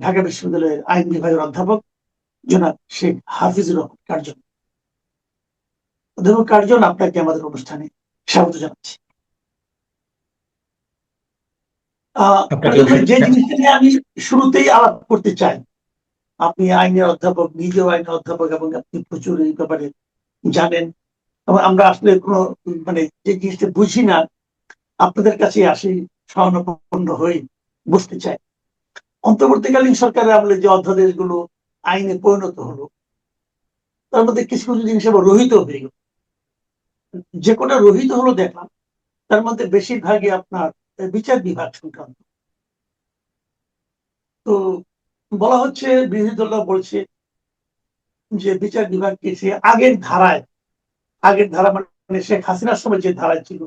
ঢাকা বিশ্ববিদ্যালয়ের আইন বিভাগের অধ্যাপক জনাব শেখ হাফিজুর রহমান কার্জন। অধ্যাপক কার্জন, আপনাকে আমাদের অনুষ্ঠানে স্বাগত জানাচ্ছি। যে জিনিসটা নিয়ে আমি শুরুতেই আলাপ করতে চাই, আপনি আইনের অধ্যাপক, নিজেও আইনের অধ্যাপক, এবং আপনি প্রচুর এই ব্যাপারে জানেন, এবং আমরা আসলে কোনো যে জিনিসটা বুঝি না আপনাদের কাছে আসি শরণাপন্ন হয়ে বুঝতে চাই। অন্তর্বর্তীকালীন সরকারের আমলে যে অধ্যাদেশগুলো আইনে পরিণত হলো, তার মধ্যে কিছু কিছু জিনিস আবার রহিত হয়ে গেল। যে কোটা রহিত হলো দেখলাম, তার মধ্যে বেশিরভাগই আপনার বিচার বিভাগ সংক্রান্ত। তো বলা হচ্ছে, বিরোধী দলরা বলছে যে বিচার বিভাগকে সে আগের ধারা মানে শেখ হাসিনার সময় যে ধারায় ছিল,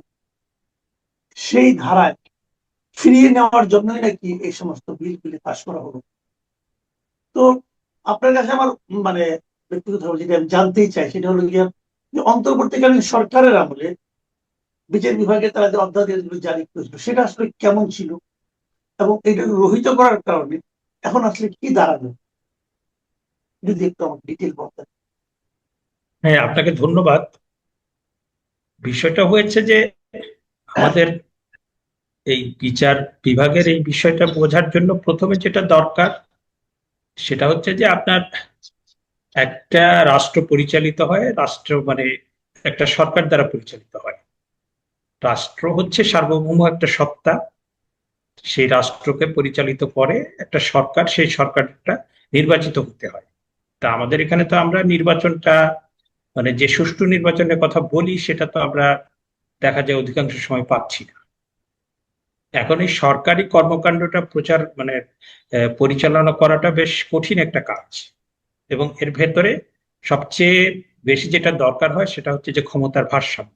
সেই ধারায় ফিরিয়ে নেওয়ার জন্যই নাকি এই সমস্ত বিলগুলি পাশ করা হলো। তো আপনার কাছে আমার ব্যক্তিগতভাবে যেটা আমি জানতেই চাই, সেটা হলো গিয়ে যে অন্তর্বর্তীকালীন সরকারের আমলে বিচার বিভাগে তারা যে অধ্যাদেশগুলো জারি করেছিল, সেটা আসলে কেমন ছিল, এবং এটা রহিত করার কারণে এখন আসলে কি দাঁড়াবে, যদি একটু আমাকে ডিটেল বলতেন। হ্যাঁ, আপনাকে ধন্যবাদ। বিষয়টা হয়েছে যে আমাদের এই বিচার বিভাগের এই বিষয়টা বোঝার জন্য প্রথমে যেটা দরকার সেটা হচ্ছে যে আপনার একটা রাষ্ট্র পরিচালিত হয়, রাষ্ট্র একটা সরকার দ্বারা পরিচালিত হয়। রাষ্ট্র হচ্ছে সার্বভৌম একটা সত্তা, সেই রাষ্ট্রকে পরিচালিত করে একটা সরকার, সেই সরকারটা নির্বাচিত হতে হয়। তা আমাদের এখানে তো আমরা নির্বাচনটা যে সুষ্ঠু নির্বাচনের কথা বলি, সেটা তো আমরা দেখা যায় অধিকাংশ সময় পাচ্ছি না। এখন এই সরকারি কর্মকাণ্ডটা পরিচালনা করাটা বেশ কঠিন একটা কাজ, এবং এর ভেতরে সবচেয়ে বেশি যেটা দরকার হয় সেটা হচ্ছে যে ক্ষমতার ভারসাম্য।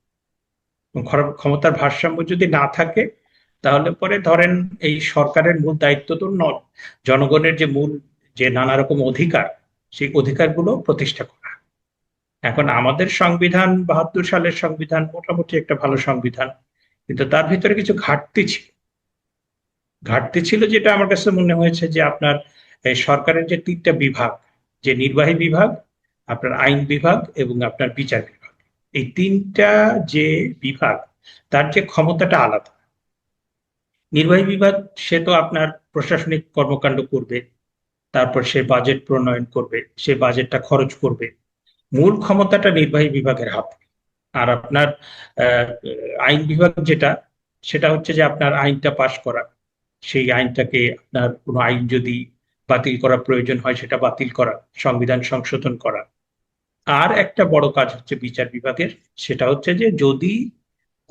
ক্ষমতার ভারসাম্য যদি না থাকে, তাহলে পরে ধরেন এই সরকারের মূল দায়িত্ব তো জনগণের যে নানা রকম অধিকার, সেই অধিকারগুলো প্রতিষ্ঠা করা। এখন আমাদের সংবিধান ৭২ সালের সংবিধান মোটামুটি একটা ভালো সংবিধান, কিন্তু তার ভিতরে কিছু ঘাটতি ছিল, যেটা আমার কাছে মনে হয়েছে যে আপনার এই সরকারের যে ৩টা বিভাগ, যে নির্বাহী বিভাগ, আপনার আইন বিভাগ এবং আপনার বিচার বিভাগ, এই ৩টা যে বিভাগ, তার যে ক্ষমতাটা আলাদা। নির্বাহী বিভাগ সে তো আপনার প্রশাসনিক কর্মকাণ্ড করবে, তারপর সে বাজেট প্রণয়ন করবে, সে বাজেটটা খরচ করবে। মূল ক্ষমতাটা নির্বাহী বিভাগের হাতে। আর আপনার আইন বিভাগ সেটা হচ্ছে যে আপনার আইনটা পাশ করা, সেই আইনটাকে আপনার কোনো আইন যদি বাতিল করা প্রয়োজন হয় সেটা বাতিল করা, সংবিধান সংশোধন করা। আর একটা বড় কাজ হচ্ছে বিচার বিভাগের, সেটা হচ্ছে যে যদি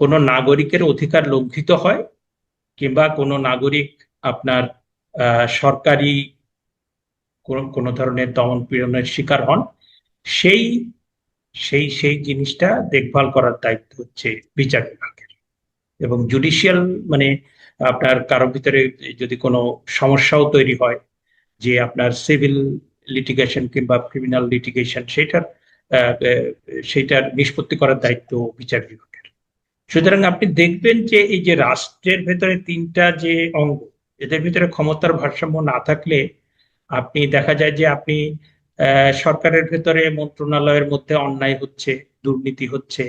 কোনো নাগরিকের অধিকার লঙ্ঘিত হয়, কিংবা কোনো নাগরিক আপনার সরকারি কোনো ধরনের দমন পীড়নের শিকার হন, সেই সেই সেই জিনিসটা দেখভাল করার দায়িত্ব হচ্ছে বিচার বিভাগের। এবং জুডিশিয়াল মানে আপনার কারো ভিতরে যদি কোনো সমস্যাও তৈরি হয়, যে আপনার সিভিল লিটিগেশন কিংবা ক্রিমিনাল লিটিগেশন, সেইটার নিষ্পত্তি করার দায়িত্ব বিচার বিভাগের। সুতরাং আপনি দেখবেন যে এই যে রাষ্ট্রের ভেতরে ৩টা যে অঙ্গ, এদের ভিতরে ক্ষমতার ভারসাম্য না থাকলে আপনি দেখা যায় যে আপনি সরকারের ভেতরে মন্ত্রণালয়ের মধ্যে অন্যায় হচ্ছে, দুর্নীতি হচ্ছে,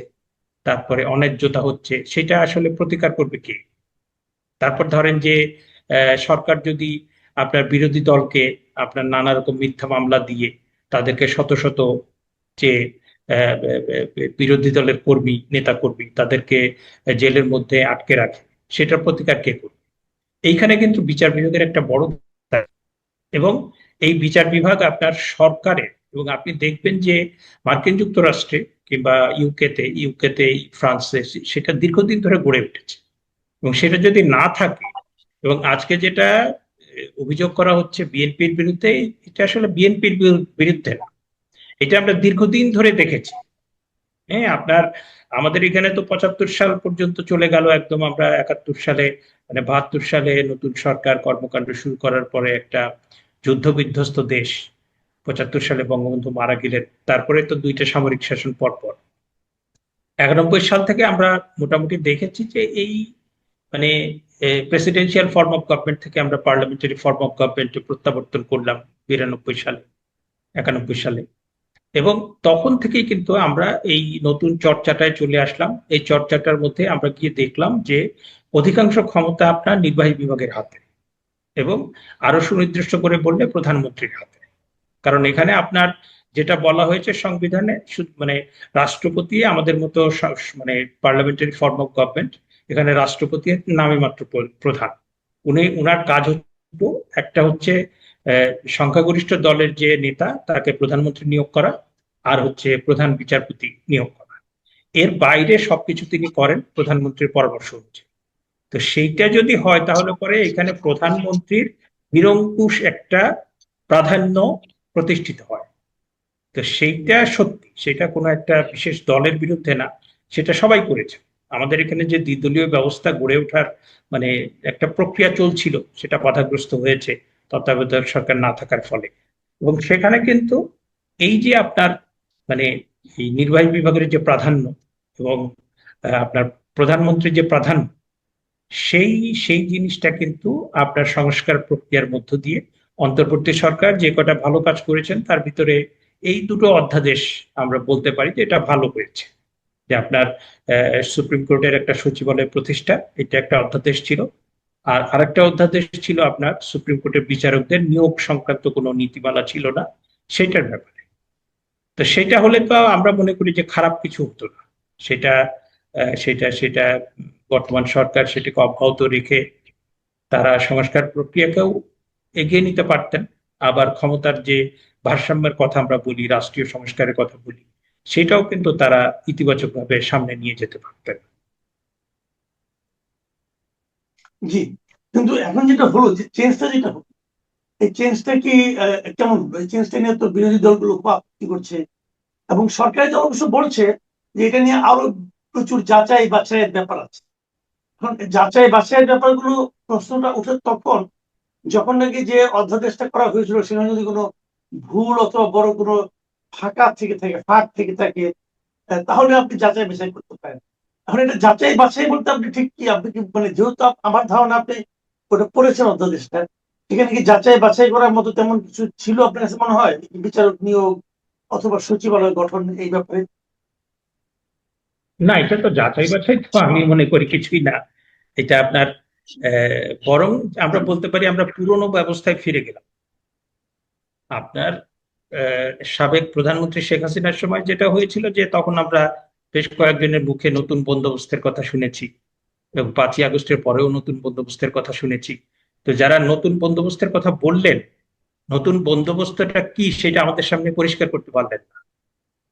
তারপরে অন্যায্যতা হচ্ছে, সেটা আসলে প্রতিকার করবে কে? তারপর ধরেন যে সরকার যদি আপনার বিরোধী দলকে আপনার নানা রকম মিথ্যা মামলা দিয়ে তাদেরকে শত শত যে বিরোধী দলের নেতা কর্মী তাদেরকে জেলের মধ্যে আটকে রাখে, সেটার প্রতিকার কে করবে? এইখানে কিন্তু বিচার বিভাগের একটা বড় দায়িত্ব। এবং এই বিচার বিভাগ আপনার সরকারের, এবং আপনি দেখবেন যে মার্কিন যুক্তরাষ্ট্রে কিংবা ইউকেতে ফ্রান্সে সেটা দীর্ঘদিন ধরে গড়ে উঠেছে। এবং সেটা যদি না থাকে, এবং আজকে যেটা অভিযোগ করা হচ্ছে বিএনপির বিরুদ্ধে, এটা আসলে বিএনপির বিরুদ্ধে না, এটা আমরা দীর্ঘদিন ধরে দেখেছি। হ্যাঁ, আমাদের এখানে তো ৭৫ সাল পর্যন্ত চলে গেল, একদম আমরা ৭১ সালে ৭২ সালে নতুন সরকার কর্মকাণ্ড শুরু করার পরে একটা যুদ্ধ বিধ্বস্ত দেশ। ৭৫ সালে বঙ্গবন্ধু মারা গেলেন, তারপরে তো 2টা সামরিক শাসন পর পর। ৯১ সাল থেকে আমরা মোটামুটি দেখেছি যে এই মানে প্রেসিডেন্সিয়াল ফর্ম অফ গভর্নমেন্ট থেকে আমরা পার্লামেন্টারি ফর্ম অফ গভর্নমেন্টে প্রত্যাবর্তন করলাম 92 সালে, 91 সালে। এবং তখন থেকেই কিন্তু আমরা এই নতুন চর্চাটায় চলে আসলাম। এই চর্চাটার মধ্যে আমরা গিয়ে দেখলাম যে অধিকাংশ ক্ষমতা আপনার নির্বাহী বিভাগের হাতে, এবং আরো সুনির্দিষ্ট করে বললে প্রধানমন্ত্রীর হাতে। কারণ এখানে আপনার যেটা বলা হয়েছে সংবিধানে, মানে রাষ্ট্রপতি আমাদের মতো মানে পার্লামেন্টারি ফর্ম অফ গভর্নমেন্ট, এখানে রাষ্ট্রপতি নামে মাত্র প্রধান। উনার কাজ হচ্ছে, একটা হচ্ছে সংখ্যাগরিষ্ঠ দলের যে নেতা তাকে প্রধানমন্ত্রী নিয়োগ করা, আর হচ্ছে প্রধান বিচারপতি নিয়োগ করা। এর বাইরে সবকিছু তিনি করেন প্রধানমন্ত্রীর পরামর্শ অনুযায়ী। তো সেইটা যদি হয় তাহলে পরে এখানে প্রধানমন্ত্রীর নিরঙ্কুশ একটা প্রাধান্য প্রতিষ্ঠিত হয়। তো সেইটা সত্যি, সেটা কোনো একটা বিশেষ দলের বিরুদ্ধে না, সেটা সবাই করেছে। আমাদের এখানে যে দ্বিদলীয় ব্যবস্থা গড়ে ওঠার মানে একটা প্রক্রিয়া চলছিল, সেটা বাধাগ্রস্ত হয়েছে তত্ত্বাবধায়ক সরকার না থাকার ফলে। এবং সেখানে কিন্তু এই যে আপনার মানে এই নির্বাহী বিভাগের যে প্রাধান্য এবং আপনার প্রধানমন্ত্রীর যে প্রাধান্য, সেই সেই জিনিসটা কিন্তু আপনার সংস্কার প্রক্রিয়ার মধ্য দিয়ে অন্তর্বর্তী সরকার যে কটা ভালো কাজ করেছেন তার ভিতরে এই দুটো অধ্যাদেশ আমরা বলতে পারি যে এটা ভালো হয়েছে। যে আপনার সুপ্রিম কোর্টের একটা সচিবালয় প্রতিষ্ঠা, এটা একটা অধ্যাদেশ ছিল। আর আরেকটা অধ্যাদেশ ছিল আপনার সুপ্রিম কোর্টের বিচারকদের নিয়োগ সংক্রান্ত কোনো নীতিমালা ছিল না, সেটার ব্যাপারে। তো সেটা হলে তো আমরা মনে করি যে খারাপ কিছু হতো না। সেটা সেটা সেটা বর্তমান সরকার সেটাকে অব্যাহত রেখে তারা সংস্কার প্রক্রিয়াকেও এগিয়ে নিতে পারতেন। আবার ক্ষমতার যে ভারসাম্যের কথা আমরা বলি, রাষ্ট্রীয় সংস্কারের কথা বলি, সেটাও কিন্তু তারা ইতিবাচকভাবে সামনে নিয়ে যেতে পারতেন। জি, কিন্তু এখন যেটা হলো যে চেঞ্জটা যেটা হলো, এই চেঞ্জটা কি কেমন? এই চেঞ্জটা নিয়ে তো বিরোধী দলগুলো খুব আপত্তি করছে, এবং সরকারি দল অবশ্য বলছে যে এটা নিয়ে আরো প্রচুর যাচাই বাছাইয়ের ব্যাপার আছে। এখন যাচাই বাছাইয়ের ব্যাপারগুলো প্রশ্নটা উঠে তখন যখন নাকি যে অধ্যাদেশটা করা হয়েছিল সেখানে যদি কোনো ভুল অথবা বড় কোনো ফাঁক থেকে থাকে, তাহলে আপনি যাচাই বাছাই করতে পারেন। এখন এটা যাচাই বাছাই বলতে আপনি ঠিক কি, আপনি কি মানে, যেহেতু আমার ধারণা আপনি ওটা পড়েছেন অধ্যাদেশটা, এখানে কি যাচাই বাছাই করার মতো তেমন কিছু ছিল আপনার কাছে মনে হয়, বিচারক নিয়োগ অথবা সচিবালয় গঠন এই ব্যাপারে? না, এটা তো যাচাই বাছাই তো আমি মনে করি কিছুই না। এটা আপনার বরং আমরা বলতে পারি আমরা পুরনো ব্যবস্থায় ফিরে গেলাম। আপনার সাবেক প্রধানমন্ত্রী শেখ হাসিনার সময় যেটা হয়েছিল যে তখন আমরা বেশ কয়েকজনের মুখে নতুন বন্দোবস্তের কথা শুনেছি, এবং 5ই আগস্টের পরেও নতুন বন্দোবস্তের কথা শুনেছি। তো যারা নতুন বন্দোবস্তের কথা বললেন, নতুন বন্দোবস্তটা কি সেটা আমাদের সামনে পরিষ্কার করতে পারলেন না।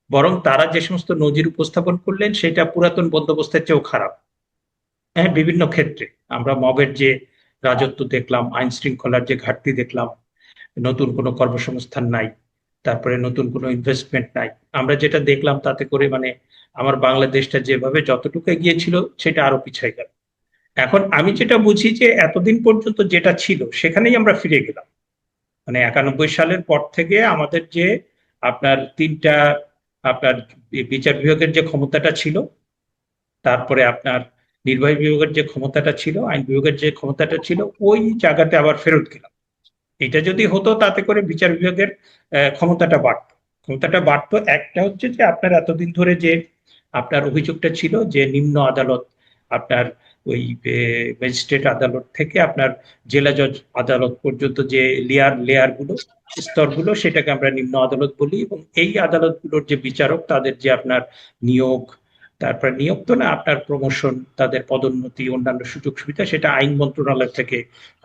বরং তারা যে সমস্ত নজির উপস্থাপন করলেন সেটা পুরাতন বন্দোবস্তের চেয়েও খারাপ। হ্যাঁ, বিভিন্ন ক্ষেত্রে আমরা মবের যে রাজত্ব দেখলাম, আইন শৃঙ্খলার যে ঘাটতি দেখলাম, নতুন কোনো কর্মসংস্থান নাই, তারপরে নতুন কোনো ইনভেস্টমেন্ট নাই। আমরা যেটা দেখলাম তাতে করে মানে আমার বাংলাদেশটা যেভাবে যতটুকু এগিয়েছিল সেটা আরো পিছিয়ে গেল। এখন আমি যেটা বুঝি যে এতদিন পর্যন্ত যেটা ছিল সেখানেই আমরা ফিরে গেলাম। মানে 91 সালের পর থেকে আমাদের যে আপনার তিনটা আপনার বিচার বিভাগের যে ক্ষমতাটা ছিল, তারপরে আপনার নির্বাহী বিভাগের যে ক্ষমতাটা ছিল, আইন বিভাগের যে ক্ষমতাটা ছিল, ওই জায়গাতে আবার ফেরত গেলাম। এটা যদি হতো তাতে করে বিচার বিভাগের ক্ষমতাটা বাড়তো। একটা হচ্ছে যে আপনার এতদিন ধরে যে আপনার অভিযোগটা ছিল যে নিম্ন আদালত, আপনার ওই ম্যাজিস্ট্রেট আদালত থেকে আপনার জেলা জজ আদালত পর্যন্ত যে লেয়ারগুলো, স্তরগুলো, সেটাকে আমরা নিম্ন আদালত বলি। এবং এই আদালতগুলোর যে বিচারক তাদের যে আপনার নিয়োগ, তারপর নিয়োগ তো না, আপনার প্রমোশন, তাদের পদোন্নতি, অন্যান্য সুযোগ সুবিধা, সেটা আইন মন্ত্রণালয় থেকে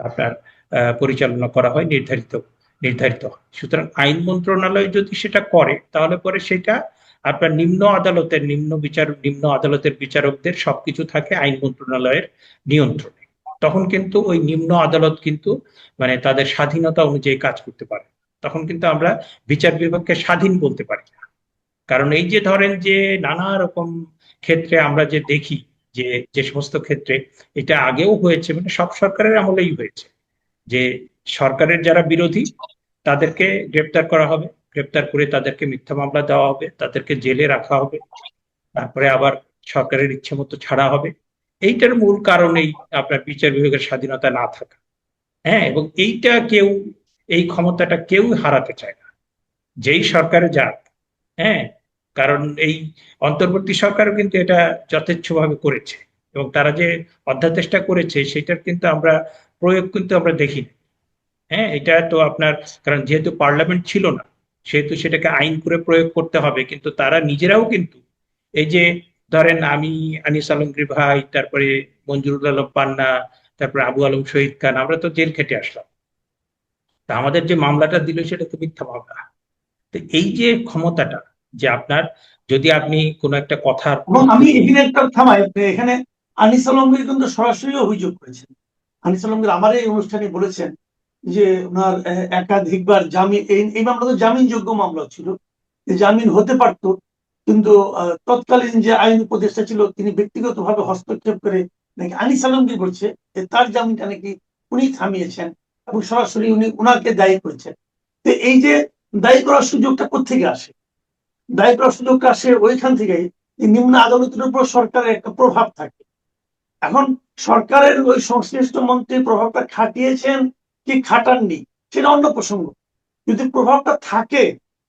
আপনার পরিচালনা করা হয়, নির্ধারিত হয়। সুতরাং আইন মন্ত্রণালয় যদি সেটা করে তাহলে পরে সেটা আপনার নিম্ন আদালতের বিচারকদের সবকিছু থাকে আইন মন্ত্রণালয়ের নিয়ন্ত্রণে। তখন কিন্তু ওই নিম্ন আদালত কিন্তু মানে তাদের স্বাধীনতা অনুযায়ী কাজ করতে পারে। তখন কিন্তু আমরা বিচার বিভাগকে স্বাধীন বলতে পারি না। কারণ এই যে ধরেন যে নানা রকম ক্ষেত্রে আমরা যে দেখি যে যে সমস্ত ক্ষেত্রে এটা আগেও হয়েছে, মানে সব সরকারের আমলেই হয়েছে, যে সরকারের যারা বিরোধী তাদেরকে গ্রেপ্তার করা হবে, গ্রেপ্তার করে তাদেরকে মিথ্যা মামলা দেওয়া হবে, তাদেরকে জেলে রাখা হবে, তারপরে আবার সরকারের ইচ্ছে মতো ছাড়া হবে। এইটার মূল কারণেই আপনার বিচার বিভাগের স্বাধীনতা না থাকা। হ্যাঁ, এবং এই ক্ষমতাটা কেউ হারাতে চায় না, যেই সরকারে যাক। হ্যাঁ, কারণ এই অন্তর্বর্তী সরকারও কিন্তু এটা যথেচ্ছভাবে করেছে, এবং তারা যে অধ্যাদেশটা করেছে সেটার কিন্তু প্রয়োগ কিন্তু আমরা দেখি। হ্যাঁ, এটা তো আপনার, কারণ যেহেতু পার্লামেন্ট ছিল না, সেহেতু সেটাকে আইন করে প্রয়োগ করতে হবে, কিন্তু তারা নিজেরাও কিন্তু এই যে ধরেন আমি, আনিস আলমগীর ভাই, তারপরে মঞ্জুরুল আলম পান্না, তারপরে আবু আলম শহীদ খান, আমরা তো জেল খেটে আসলাম। তা আমাদের যে মামলাটা দিল সেটা তো মিথ্যা মামলা। তো এই যে ক্ষমতাটা, যে আপনার, যদি আপনি কোনো একটা কথার এবং আমি যদি এখানে একটা থামাই, এখানে আনিস আলমগীর কিন্তু সরাসরি অভিযোগ করেছেন। আনিস আলমগীর আমার এই অনুষ্ঠানে বলেছেন যে ওনার একাধিকবার জামিন, এই মামলা তো জামিনযোগ্য মামলা ছিল, জামিন হতে পারতো, কিন্তু তৎকালীন যে আইন উপদেষ্টা ছিল তিনি ব্যক্তিগতভাবে হস্তক্ষেপ করে নাকি, আনিস আলমগীর বলছে যে তার জামিনটা নাকি উনি থামিয়েছেন এবং সরাসরি উনি উনাকে দায়ী করেছেন। তো এই যে দায়ী করার সুযোগটা কোত্থেকে আসে? দায়ী করার সুযোগটা আসে ওইখান থেকেই, নিম্ন আদালতের উপর সরকারের একটা প্রভাব থাকে। এখন সরকারের ওই সংশ্লিষ্ট মন্ত্রী প্রভাবটা খাটিয়েছেন কি খাটাননি সেটা অন্য প্রসঙ্গ। যদি প্রভাবটা থাকে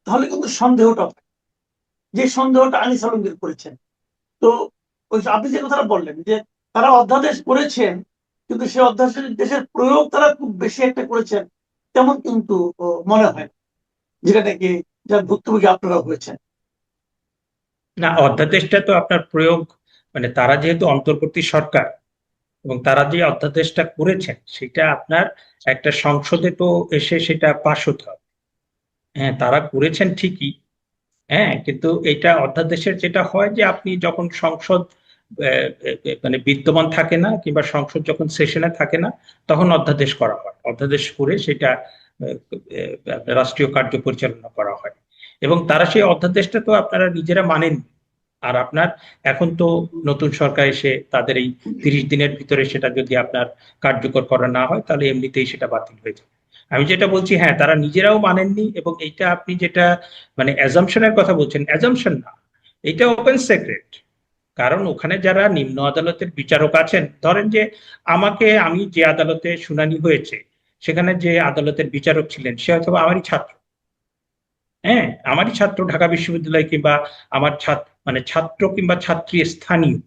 তাহলে কিন্তু সন্দেহটা থাকে, যে সন্দেহটা আনিস আলমগীর করেছেন। তো ওই আপনি যে কথাটা বললেন যে তারা অধ্যাদেশ করেছেন, কিন্তু সেই অধ্যাদেশের প্রয়োগ তারা খুব বেশি একটা করেছেন তেমন কিন্তু মনে হয় না, যেটা নাকি যার ভুক্তভোগী আপনারা হয়েছেন। না, অধ্যাদেশটা তো আপনার প্রয়োগ, মানে তারা যেহেতু অন্তর্বর্তী সরকার এবং তারা যে অধ্যাদেশটা করেছেন সেটা আপনার একটা সংসদে তো এসে সেটা পাশ হতে হবে। হ্যাঁ, তারা করেছেন ঠিকই। হ্যাঁ, কিন্তু এটা অধ্যাদেশের যেটা হয় যে আপনি যখন সংসদ মানে বিদ্যমান থাকে না, কিংবা সংসদ যখন সেশনে থাকে না, তখন অধ্যাদেশ করা হয়, অধ্যাদেশ করে সেটা রাষ্ট্রীয় কার্য পরিচালনা করা হয়। এবং তারা সেই অধ্যাদেশটা তো আপনারা নিজেরা মানেন। আর আপনার এখন তো নতুন সরকার এসে তাদের এই 30 দিনের ভিতরে সেটা যদি আপনার কার্যকর করা না হয়, তাহলে এমনিতেই সেটা বাতিল হয়ে যাবে। আমি যেটা বলছি, হ্যাঁ, তারা নিজেরাও মানেননি, এবং এইটা আপনি যেটা মানে অ্যাজাম্পশনের কথা বলছেন, অ্যাজাম্পশন না, এটা ওপেন সিক্রেট। কারণ ওখানে যারা নিম্ন আদালতের বিচারক আছেন, ধরেন যে আমি যে আদালতে শুনানি হয়েছে, সেখানে যে আদালতের বিচারক ছিলেন সে হয়তো আমারই ছাত্র। হ্যাঁ, আমারই ছাত্র, ঢাকা বিশ্ববিদ্যালয়, কিংবা আমার ছাত্র কিংবা ছাত্রী স্থানীয়,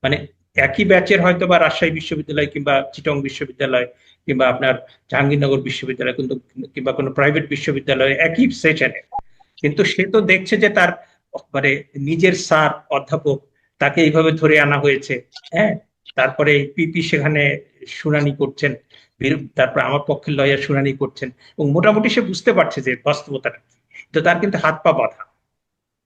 মানে একই ব্যাচের হয়তো বা রাজশাহী বিশ্ববিদ্যালয় কিংবা চিটং বিশ্ববিদ্যালয় কিংবা আপনার জাহাঙ্গীরনগর বিশ্ববিদ্যালয়, কিন্তু কিংবা কোনো প্রাইভেট বিশ্ববিদ্যালয়ে একই সেশনে, কিন্তু সে তো দেখছে যে তার মানে নিজের স্যার অধ্যাপক, তাকে এইভাবে ধরে আনা হয়েছে। হ্যাঁ, তারপরে পিপি সেখানে শুনানি করছেন, তারপর আমার পক্ষের লয়ার শুনানি করছেন, এবং মোটামুটি সে বুঝতে পারছে যে বাস্তবতাটা কি। তো তার কিন্তু হাত পা বাঁধা।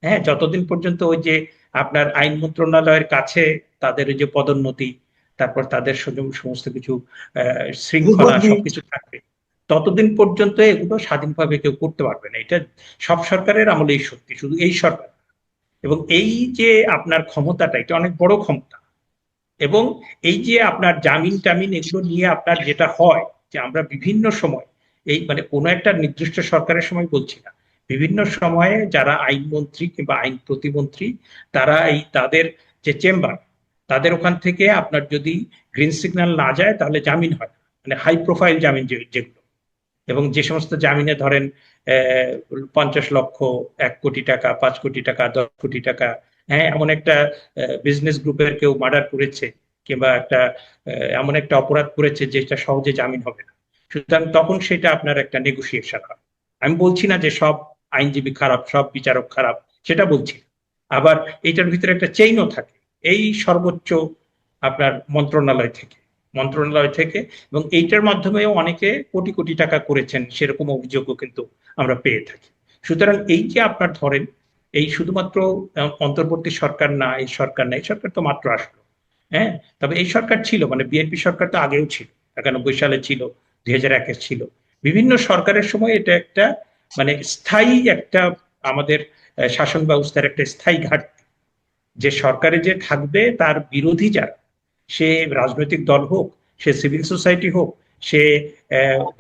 হ্যাঁ, যতদিন পর্যন্ত ওই যে আপনার আইন মন্ত্রণালয়ের কাছে তাদের ওই যে পদোন্নতি, তারপর তাদের সমস্ত কিছু শৃঙ্খলা ভূখণ্ডী। সবকিছু থাকবে, ততদিন পর্যন্ত এগুলো স্বাধীনভাবে কেউ করতে পারবে না। এটা সব সরকারের আমলেই সত্যি, শুধু এই সরকার। এবং এই যে আপনার ক্ষমতাটা, এটা অনেক বড় ক্ষমতা। এবং এই যে আপনার জামিন টামিন এগুলো নিয়ে আপনার যেটা হয়, যে আমরা বিভিন্ন সময়, এই মানে কোনো একটা নির্দিষ্ট সরকারের সময় বলছি না, বিভিন্ন সময়ে যারা আইনমন্ত্রী কিংবা আইন প্রতিমন্ত্রী, তারা তাদের যে চেম্বার, তাদের ওখান থেকে আপনার যদি গ্রিন সিগন্যাল না যায় তাহলে জামিন হয় না। মানে হাই প্রোফাইল জামিন যেগুলো, এবং যে সমস্ত জামিনে ধরেন 50 লক্ষ, 1 কোটি টাকা, 5 কোটি টাকা, 10 কোটি টাকা। হ্যাঁ, এমন একটা বিজনেস গ্রুপের কেউ মার্ডার করেছে, কিংবা এমন একটা অপরাধ করেছে যেটা সহজে জামিন হবে না, সুতরাং তখন সেটা আপনার একটা নেগোসিয়েশন হয়। আমি বলছি না যে সব আইনজীবী খারাপ, সব বিচারক খারাপ, সেটা বলছি না। আবার এটার ভিতরে একটা চেইনও থাকে, এই সর্বোচ্চ আপনার মন্ত্রণালয় থেকে, এবং এইটার মাধ্যমেও অনেকে কোটি কোটি টাকা করেছেন, সেরকম অভিযোগও কিন্তু আমরা পেয়ে থাকি। সুতরাং এই যে আপনার ধরেন, এই শুধুমাত্র অন্তর্বর্তী সরকার না, এই সরকার না, এই সরকার তো মাত্র আসলো। হ্যাঁ, তবে এই সরকার ছিল, মানে বিএনপি সরকার তো আগেও ছিল, 91 সালে ছিল, 2001-এ ছিল। বিভিন্ন সরকারের সময় এটা একটা মানে স্থায়ী একটা আমাদের শাসন ব্যবস্থার একটা স্থায়ী ঘাটতি, যে সরকারে যে থাকবে তার বিরোধী যারা, সে রাজনৈতিক দল হোক, সে সিভিল সোসাইটি হোক, সে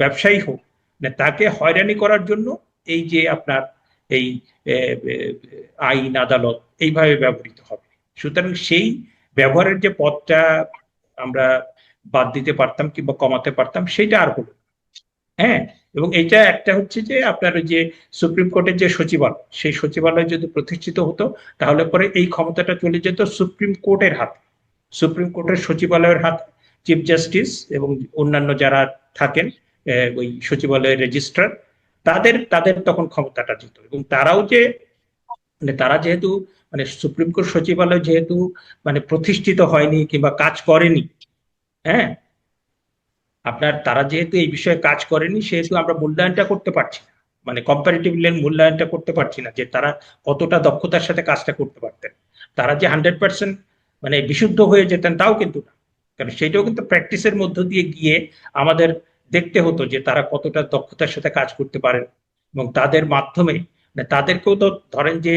ব্যবসায়ী হোক, মানে তাকে হয়রানি করার জন্য এই যে আপনার এই আইন আদালত এইভাবে ব্যবহৃত হবে। সুতরাং সেই ব্যবহারের যে পথটা আমরা বাদ দিতে পারতাম কিংবা কমাতে পারতাম সেটা আর হলো না। হ্যাঁ, এবং এটা একটা হচ্ছে যে আপনার ওই যে সুপ্রিম কোর্টের যে সচিবালয়, সেই সচিবালয় যদি প্রতিষ্ঠিত হতো তাহলে পরে এই ক্ষমতাটা চলে যেত সুপ্রিম কোর্টের হাতে, সুপ্রিম কোর্টের সচিবালয়ের হাতে। চিফ জাস্টিস এবং অন্যান্য যারা থাকেন ওই সচিবালয়ের রেজিস্ট্রার, তাদের তাদের তখন ক্ষমতাটা যেত, এবং তারাও যে মানে তারা যেহেতু মানে সুপ্রিম কোর্ট সচিবালয় যেহেতু মানে প্রতিষ্ঠিত হয়নি কিংবা কাজ করেনি, হ্যাঁ, আপনার তারা যেহেতু এই বিষয়ে কাজ করেনি সেহেতু আমরা মূল্যায়নটা করতে পারছি না, মানে কম্পারেটিভলি মূল্যায়নটা করতে পারছি না যে তারা কতটা দক্ষতার সাথে কাজটা করতে পারতেন। তারা যে 100% মানে বিশুদ্ধ হয়ে যেতেন তাও কিন্তু না, কারণ সেটাও কিন্তু প্র্যাকটিসের মধ্য দিয়ে গিয়ে আমাদের দেখতে হতো যে তারা কতটা দক্ষতার সাথে কাজ করতে পারেন, এবং তাদের মাধ্যমে মানে তাদেরকেও তো ধরেন যে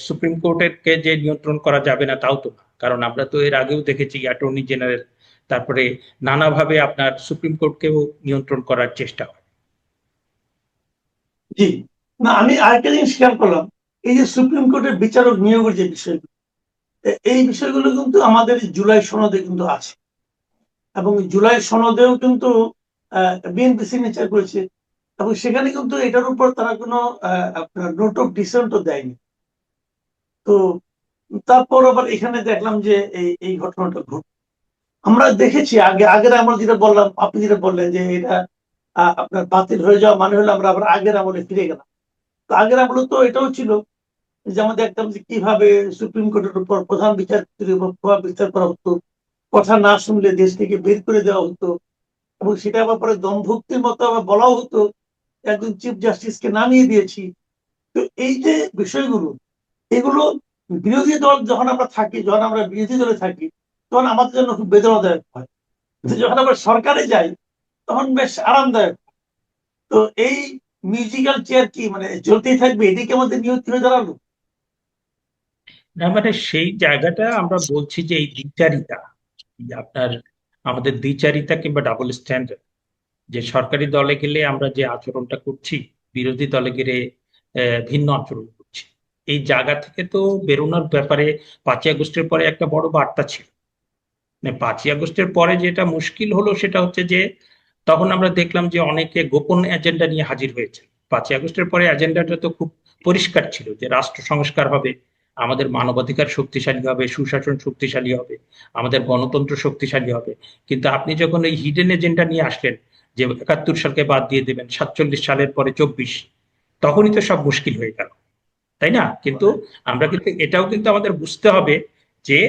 সুপ্রিম কোর্টের কে যে নিয়ন্ত্রণ করা যাবে না তাও তো না, কারণ আমরা তো এর আগেও দেখেছি অ্যাটর্নি জেনারেল, তারপরে নানাভাবে আপনার সুপ্রিম কোর্টকেও নিয়ন্ত্রণ করার চেষ্টা হয়। জি, না আমি আরেকটা জিনিস খেয়াল করলাম, এই যে সুপ্রিম কোর্টের বিচারক নিয়োগের যে বিষয়গুলো, এই বিষয়গুলো কিন্তু আমাদের জুলাই সনদে কিন্তু আছে, এবং জুলাই সনদেও কিন্তু বিএনপি সিগনেচার করেছে, এবং সেখানে কিন্তু এটার উপর তারা কোনো আপনার নোট অফ ডিসেন্টও দেয়নি। তো তারপর আবার এখানে দেখলাম যে এই ঘটনাটা ঘটে। আমরা দেখেছি আগের আমরা যেটা বললাম, আপনি যেটা বললেন যে এটা আপনার বাতিল হয়ে যাওয়া মানে হলো আমরা আবার আগের আমলে ফিরে গেলাম। তো আগের আমলে তো এটাও ছিল যে আমরা দেখতাম যে কিভাবে সুপ্রিম কোর্টের উপর প্রধান বিচারপতির উপর প্রভাব বিস্তার করা হতো, কথা না শুনলে দেশ থেকে বের করে দেওয়া হতো, এবং সেটা আবার পরে দমভক্তির মতো আবার বলাও হতো একজন চিফ জাস্টিসকে নামিয়ে দিয়েছি। তো এই যে বিষয়গুলো, এগুলো বিরোধী দল যখন আমরা থাকি, যখন আমরা বিরোধী দলে থাকি, তখন আমাদের জন্য খুব বেদনাদায়ক হয়। যখন আমরা সরকারে যাই তখন বেশ আরামদায়ক। তো এই মিউজিক্যাল চেয়ার কি মানে চলতেই থাকবে, এটাই কি আমাদের নিয়তি হয়ে দাঁড়ালো? না মানে সেই জায়গাটা আমরা বলছি যে এই দ্বিচারিতা, আপনার আমাদের দ্বিচারিতা কিংবা ডাবল স্ট্যান্ডার্ড, যে সরকারি দলে গেলে আমরা যে আচরণটা করছি, বিরোধী দলে গেলে ভিন্ন আচরণ করছি, এই জায়গা থেকে তো বেরোনোর ব্যাপারে 5ই আগস্টের পরে একটা বড় বার্তা ছিল। মানে 5ই আগস্টের পরে যেটা মুশকিল হলো সেটা হচ্ছে যে তখন আমরা দেখলাম যে অনেকে গোপন এজেন্ডা নিয়ে হাজির হয়েছে। 5ই আগস্টের পরে এজেন্ডাটা তো খুব পরিষ্কার ছিল যে রাষ্ট্র সংস্কার হবে, আমাদের মানবাধিকার শক্তিশালী হবে, সুশাসন শক্তিশালী হবে, আমাদের গণতন্ত্র শক্তিশালী হবে। কিন্তু আপনি যখন এই হিডেন এজেন্ডা নিয়ে আসলেন যে 71 সালকে বাদ দিয়ে দেবেন, 47 সালের পরে 24, তখনই তো সব মুশকিল হয়ে গেল, তাই না? কিন্তু আমরা কিন্তু এটাও কিন্তু আমাদের বুঝতে হবে যে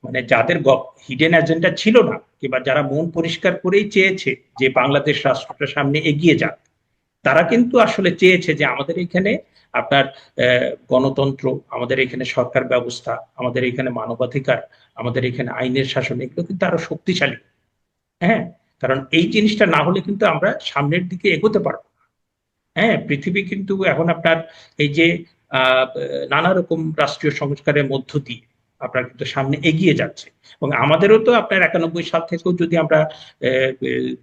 মানে যাদের হিডেন এজেন্ডা ছিল না কিংবা যারা মন পরিষ্কার করেই চেয়েছে যে বাংলাদেশ রাষ্ট্রটা সামনে এগিয়ে যাক, তারা কিন্তু আসলে চেয়েছে যে আমাদের এখানে আপনার গণতন্ত্র, আমাদের এখানে সরকার ব্যবস্থা, আমাদের এখানে মানবাধিকার, আমাদের এখানে আইনের শাসন, এগুলো কিন্তু আরো শক্তিশালী। হ্যাঁ, কারণ এই জিনিসটা না হলে কিন্তু আমরা সামনের দিকে এগোতে পারবো। হ্যাঁ, পৃথিবী কিন্তু এখন আপনার এই যে আহ নানা রকম রাষ্ট্রীয় সংস্কারের মধ্য দিয়ে আপনার কিন্তু সামনে এগিয়ে যাচ্ছে, এবং আমাদেরও তো আপনার 91 সাল থেকেও যদি আমরা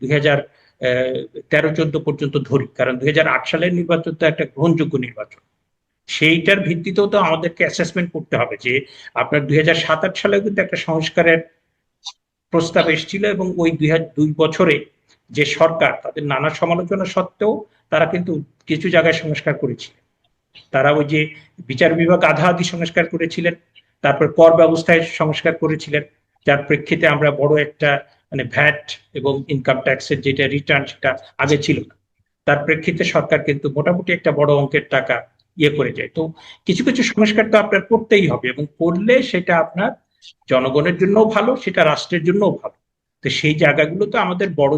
2013-14 পর্যন্ত ধরি, কারণ 2008 সালের নির্বাচন তো একটা গ্রহণযোগ্য নির্বাচন, সেইটার ভিত্তিতেও তো আমাদেরকে অ্যাসেসমেন্ট করতে হবে যে আপনার 2007-8 সালে কিন্তু একটা সংস্কারের প্রস্তাব এসেছিল, এবং ওই 2 বছরে যে সরকার তাদের নানা সমালোচনা সত্ত্বেও তারা কিন্তু কিছু জায়গায় সংস্কার করেছিল। তারা ওই যে বিচার বিভাগ আধা আধি সংস্কার করেছিলেন, তারপর কর ব্যবস্থায় সংস্কার করেছিলেন, যার প্রেক্ষিতে আমরা বড় একটা মানে ভ্যাট এবং ইনকাম ট্যাক্সের যেটা রিটার্ন সেটা আগে ছিল না, তার প্রেক্ষিতে সরকার কিন্তু মোটামুটি একটা বড় অঙ্কের টাকা ইয়ে করে যায়। তো কিছু কিছু সংস্কার তো আপনার করতেই হবে, এবং করলে সেটা আপনার জনগণের জন্যও ভালো, সেটা রাষ্ট্রের জন্যও ভালো। তো সেই জায়গাগুলো তো আমাদের বড়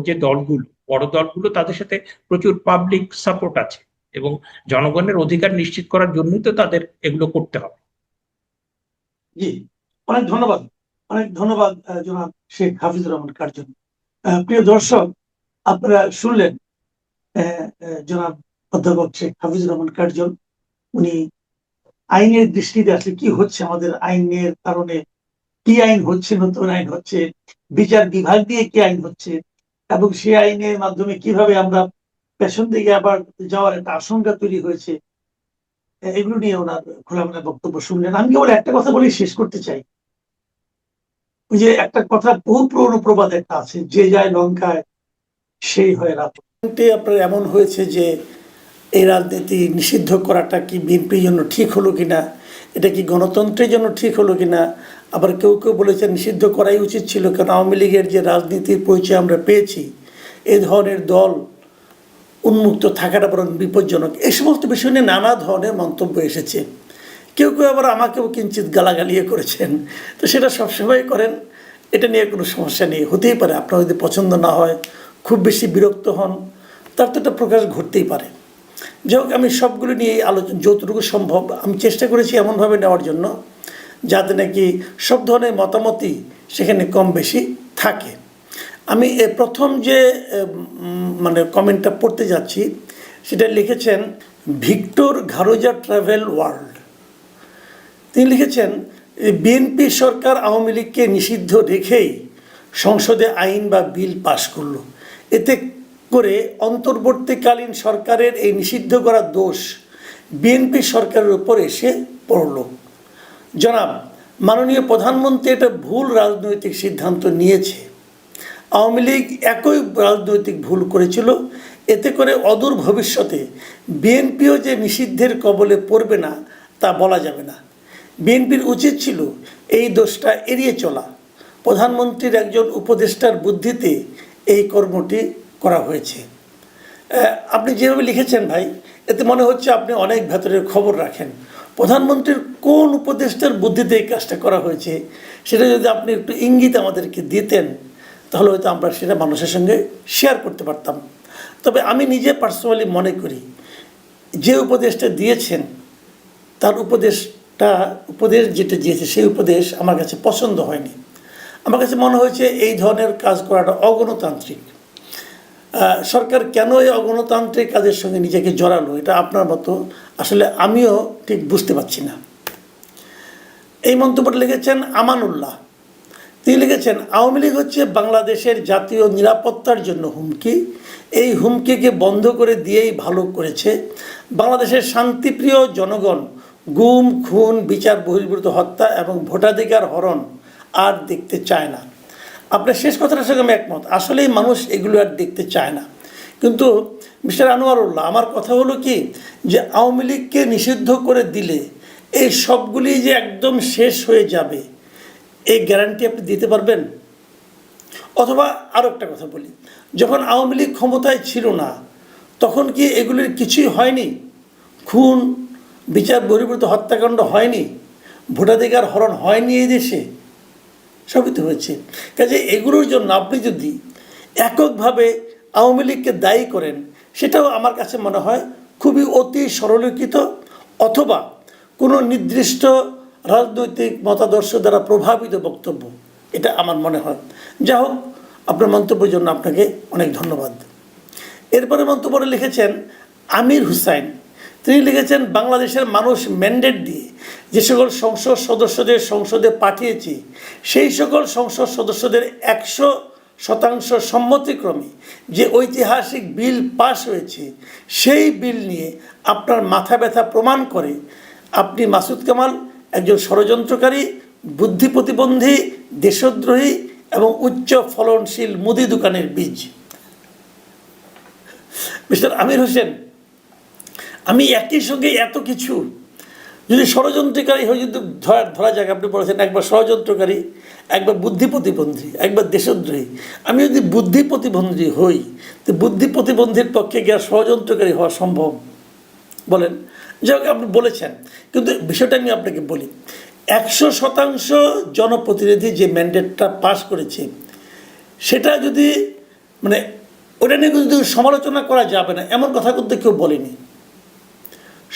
দলগুলো তাদের সাথে প্রচুর পাবলিক সাপোর্ট আছে, এবং জনগণের অধিকার নিশ্চিত করার জন্যই তো তাদের এগুলো করতে হবে। জি, অনেক ধন্যবাদ, অনেক ধন্যবাদ জনাব শেখ হাফিজুর রহমান কার্জন। প্রিয় দর্শক, আপনারা শুনলেন জনাব অধ্যাপক শেখ হাফিজুর রহমান কার্জন। উনি আইনের দৃষ্টিতে আসলে কি হচ্ছে, আমাদের আইনের কারণে কি আইন হচ্ছে, নতুন আইন হচ্ছে, বিচার বিভাগ দিয়ে কি আইন হচ্ছে, এবং সেই আইনের মাধ্যমে কিভাবে আমরা পেছন দিকে আবার যাওয়ার একটা আশঙ্কা তৈরি হয়েছে, এগুলো নিয়ে ওনার খোলামেলা বক্তব্য শুনলেন। আমি কেবল একটা কথা বলে শেষ করতে চাই, ওই যে একটা কথা বহু পুরনো প্রবাদ একটা আছে, যে যায় লঙ্কায় সেই হয় রাবণ। আপনার এমন হয়েছে যে এই রাজনীতি নিষিদ্ধ করাটা কি বিএনপির জন্য ঠিক হলো কিনা, এটা কি গণতন্ত্রের জন্য ঠিক হলো কিনা, আবার কেউ কেউ বলেছেন নিষিদ্ধ করাই উচিত ছিল, কারণ আওয়ামী লীগের যে রাজনীতির পরিচয় আমরা পেয়েছি, এই ধরনের দল উন্মুক্ত থাকাটা বরং বিপজ্জনক। এই সমস্ত বিষয় নিয়ে নানা ধরনের মন্তব্য এসেছে। কেউ কেউ আবার আমাকেও কিঞ্চিত গালাগালিয়ে করেছেন, তো সেটা সবসময় করেন, এটা নিয়ে কোনো সমস্যা নেই, হতেই পারে। আপনার যদি পছন্দ না হয়, খুব বেশি বিরক্ত হন, তার তো একটা প্রকাশ ঘটতেই পারে। যাই হোক, আমি সবগুলো নিয়ে আলোচনা যতটুকু সম্ভব আমি চেষ্টা করেছি এমনভাবে নেওয়ার জন্য যাতে নাকি সব ধরনের মতামতই সেখানে কম বেশি থাকে। আমি প্রথম যে মানে কমেন্টটা পড়তে যাচ্ছি, সেটা লিখেছেন ভিক্টর ঘারোজা ট্রাভেল ওয়ার্ল্ড। তিনি লিখেছেন, বিএনপি সরকার আওয়ামী লীগকে নিষিদ্ধ রেখেই সংসদে আইন বা বিল পাশ করল। এতে করে অন্তর্বর্তীকালীন সরকারের এই নিষিদ্ধ করা দোষ বিএনপি সরকারের উপর এসে পড়ল। জনাব, মাননীয় প্রধানমন্ত্রী এটা ভুল রাজনৈতিক সিদ্ধান্ত নিয়েছে। আওয়ামী লীগ একই রাজনৈতিক ভুল করেছিল। এতে করে অদূর ভবিষ্যতে বিএনপিও যে নিষিদ্ধের কবলে পড়বে না তা বলা যাবে না। বিএনপির উচিত ছিল এই দোষটা এড়িয়ে চলা। প্রধানমন্ত্রীর একজন উপদেষ্টার বুদ্ধিতে এই কর্মটি করা হয়েছে। আপনি যেভাবে লিখেছেন ভাই, এতে মনে হচ্ছে আপনি অনেক ভেতরের খবর রাখেন। প্রধানমন্ত্রীর কোন উপদেষ্টার বুদ্ধিতে এই কাজটা করা হয়েছে সেটা যদি আপনি একটু ইঙ্গিত আমাদেরকে দিতেন, তাহলে হয়তো আমরা সেটা মানুষের সঙ্গে শেয়ার করতে পারতাম। তবে আমি নিজে পার্সোনালি মনে করি, যে উপদেশটা দিয়েছেন তার উপদেশ যেটা দিয়েছে সেই উপদেশ আমার কাছে পছন্দ হয়নি। আমার কাছে মনে হয়েছে এই ধরনের কাজ করাটা অগণতান্ত্রিক। সরকার কেন এই অগণতান্ত্রিক কাজের সঙ্গে নিজেকে জড়ালো, এটা আপনার মতো আসলে আমিও ঠিক বুঝতে পারছি না। এই মন্তব্যটা লিখেছেন আমানুল্লাহ। তিনি লিখেছেন, আওয়ামী লীগ হচ্ছে বাংলাদেশের জাতীয় নিরাপত্তার জন্য হুমকি। এই হুমকিকে বন্ধ করে দিয়েই ভালো করেছে। বাংলাদেশের শান্তিপ্রিয় জনগণ গুম, খুন, বিচার বহির্ভূত হত্যা এবং ভোটাধিকার হরণ আর দেখতে চায় না। আপনার শেষ কথাটার সঙ্গে আমি একমত, আসলেই মানুষ এগুলো আর দেখতে চায় না। কিন্তু মিস্টার আনোয়ারুল্লাহ, আমার কথা হলো কি, যে আওয়ামী লীগকে নিষিদ্ধ করে দিলে এই সবগুলি যে একদম শেষ হয়ে যাবে, এই গ্যারান্টি আপনি দিতে পারবেন? অথবা আরও একটা কথা বলি, যখন আওয়ামী লীগ ক্ষমতায় ছিল না তখন কি এগুলির কিছুই হয়নি? খুন, বিচার বহির্ভূত হত্যাকাণ্ড হয়নি? ভোটাধিকার হরণ হয়নি এই দেশে? সবই তো হয়েছে। কাজে এগুলোর জন্য আপনি যদি এককভাবে আওয়ামী লীগকে দায়ী করেন, সেটাও আমার কাছে মনে হয় খুবই অতি সরলীকৃত, অথবা কোনো নির্দিষ্ট রাজনৈতিক মতাদর্শ দ্বারা প্রভাবিত বক্তব্য, এটা আমার মনে হয়। যা হোক, আপনার মন্তব্যের জন্য আপনাকে অনেক ধন্যবাদ। এরপরে মন্তব্যে লিখেছেন আমির হুসাইন। তিনি লিখেছেন, বাংলাদেশের মানুষ ম্যান্ডেট দিয়ে যে সকল সংসদ সদস্যদের সংসদে পাঠিয়েছি, সেই সকল সংসদ সদস্যদের 100% সম্মতিক্রমে যে ঐতিহাসিক বিল পাশ হয়েছে, সেই বিল নিয়ে আপনার মাথা ব্যথা প্রমাণ করে আপনি মাসুদ কামাল একজন ষড়যন্ত্রকারী, বুদ্ধি প্রতিবন্ধী, দেশদ্রোহী এবং উচ্চ ফলনশীল মুদি দোকানের বীজ। মিস্টার আমির হোসেন, আমি একই সঙ্গে এত কিছু, যদি ষড়যন্ত্রকারী হয়ে যদি ধরা যাক, আপনি বলেছেন একবার ষড়যন্ত্রকারী, একবার বুদ্ধি প্রতিবন্ধী, একবার দেশদ্রোহী। আমি যদি বুদ্ধি প্রতিবন্ধী হই, তো বুদ্ধি প্রতিবন্ধীর পক্ষে গিয়ে ষড়যন্ত্রকারী হওয়া সম্ভব? বলেন। যাই হোক, আপনি বলেছেন, কিন্তু বিষয়টা আমি আপনাকে বলি, 100% জনপ্রতিনিধি যে ম্যান্ডেটটা পাস করেছে, সেটা যদি মানে ওটা নিয়ে যদি সমালোচনা করা যাবে না এমন কথা কিন্তু কেউ বলেনি।